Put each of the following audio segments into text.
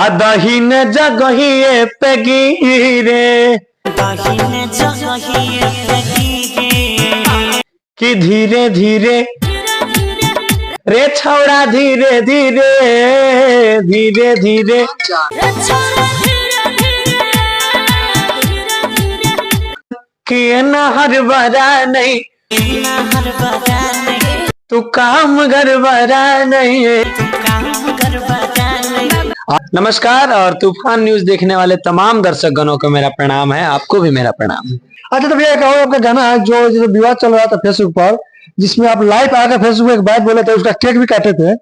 दहीन जगहिए पे गिरे कि धीरे धीरे रे छौड़ा धीरे धीरे धीरे धीरे कि न हरबरा नहीं तू काम गड़बड़ा नहीं है। नमस्कार और तूफान न्यूज देखने वाले तमाम दर्शक गणों को मेरा प्रणाम है, आपको भी मेरा प्रणाम है। अच्छा, तो भैया कहो आपका गाना है जो विवाद चल रहा था फेसबुक पर, जिसमें आप लाइव आकर फेसबुक में एक बात बोले थे, उसका केक भी काटे थे,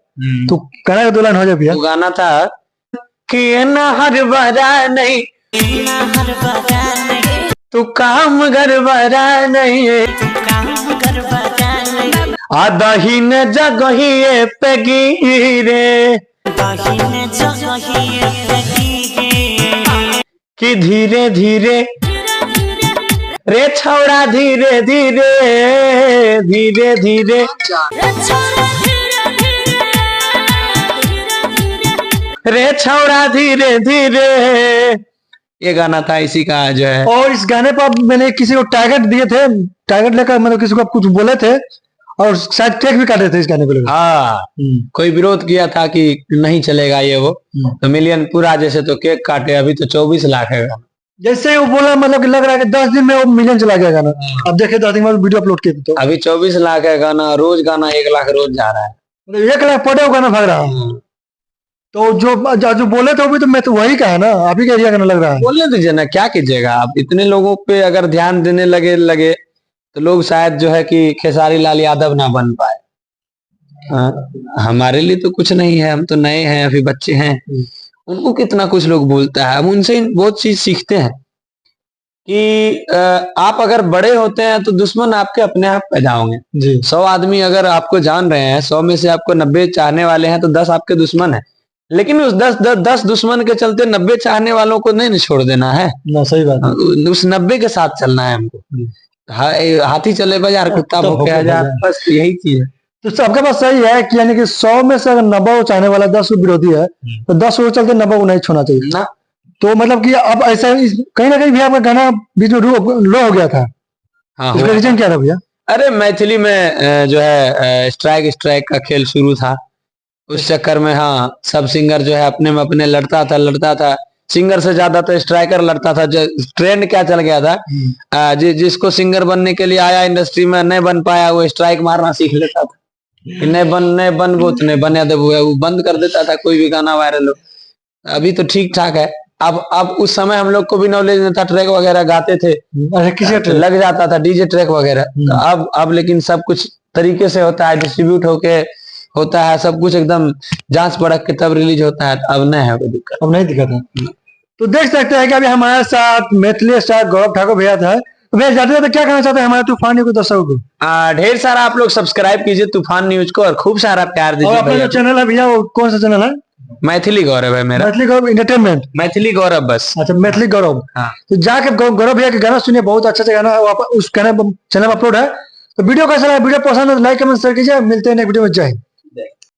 तो गाना का दुल्हन हो जाए भैया। वो गाना था कि न हरबरा नहीं तू काम गड़बड़ा नहीं है, दहीन जगहिए पे गिरे कि धीरे धीरे रे छौड़ा धीरे धीरे धीरे धीरे रे छौड़ा धीरे धीरे, ये गाना था इसी का जो है। और इस गाने पर मैंने किसी को टारगेट दिए थे, टारगेट लेकर मतलब किसी को कुछ बोले थे और शायद केक भी काटे थे इस गाने को लेकर। हाँ, कोई विरोध किया था कि नहीं चलेगा ये वो, तो मिलियन पूरा जैसे तो केक काटे। अभी तो 24 लाख है गाना। जैसे वो बोला मतलब कि लग रहा है कि 10 दिन में वो मिलियन चला गया गाना। अब देखे 10 दिन बाद वीडियो अपलोड किए तो अभी 24 लाख है गाना, रोज गाना 1 लाख रोज जा रहा है, मतलब 1 लाख पर गाना भाग रहा है। तो जो बोले थे वो भी तो मैं तो वही का है ना, आप ही का एरिया गाना लग रहा है। बोलने दीजिए ना, क्या कीजिएगा आप। इतने लोगों पे अगर ध्यान देने लगे तो लोग शायद जो है कि खेसारी लाल यादव ना बन पाए। हमारे लिए तो कुछ नहीं है, हम तो नए हैं, अभी बच्चे हैं। उनको कितना कुछ लोग बोलता है, हम उनसे बहुत चीज सीखते हैं कि आप अगर बड़े होते हैं तो दुश्मन आपके अपने आप पैदा होंगे। 100 आदमी अगर आपको जान रहे हैं, 100 में से आपको 90 चाहने वाले हैं, तो 10 आपके दुश्मन है। लेकिन उस 10 दुश्मन के चलते 90 चाहने वालों को नहीं छोड़ देना है ना। सही बात है, उस 90 के साथ चलना है हमको। हाथी चले बाजार, कुत्ता भौंके हजार, बस यही चीज है। तो सबके पास सही है कि यानी कि 100 में से अगर 90 चाहने वाला 10 विरोधी है, तो 10 को चलते 90 को नहीं छोड़ना चाहिए ना। तो मतलब कि अब ऐसा कहीं ना कहीं भी आपका गाना बीच में लो हो गया था। हाँ, इसका रीजन क्या था भैया? अरे मैथिली में जो है स्ट्राइक का खेल शुरू था, उस चक्कर में हाँ सब सिंगर जो है अपने में अपने लड़ता था। सिंगर से ज्यादा तो स्ट्राइकर लड़ता था। जो ट्रेंड क्या चल गया था, जिसको सिंगर बनने के लिए आया इंडस्ट्री में, नहीं बन पाया, वो स्ट्राइक मारना सीख लेता था कि नहीं बन वो तो नहीं बने, वो बंद कर देता था कोई भी गाना वायरल हो। अभी तो ठीक ठाक है। अब उस समय हम लोग को भी नॉलेज नहीं था, ट्रैक वगैरह गाते थे, लग जाता था डीजे ट्रैक वगैरह। अब लेकिन सब कुछ तरीके से होता है, डिस्ट्रीब्यूट होके होता है, सब कुछ एकदम जांच परख के तब रिलीज होता है। अब नहीं है कोई दिक्कत, अब नहीं दिक्कत है। तो देख सकते हैं कि अभी हमारे साथ मैथिली स्टार गौरव ठाकुर भैया था। तो भैया जाते जाते क्या कहना चाहते हैं हमारे तूफान न्यूज को दर्शकों को? ढेर सारा आप लोग सब्सक्राइब कीजिए तूफान न्यूज को और खूब सारा प्यार दीजिए। अपना जो चैनल है भैया, वो कौन सा चैनल है? मैथिली गौरव है मेरा। मैथिली गौरव एंटरटेनमेंट, मैथिली गौरव बस। अच्छा, मैथिली गौरव। हाँ। तो जाके गौरव भैया के गाना सुनिए, बहुत अच्छा गाना है, उस चैनल में अपलोड है। तो वीडियो कैसा लगा? वीडियो पसंद है तो लाइक कमेंट शेयर कीजिए। मिलते हैं नेक्स्ट वीडियो में। जय हिंद।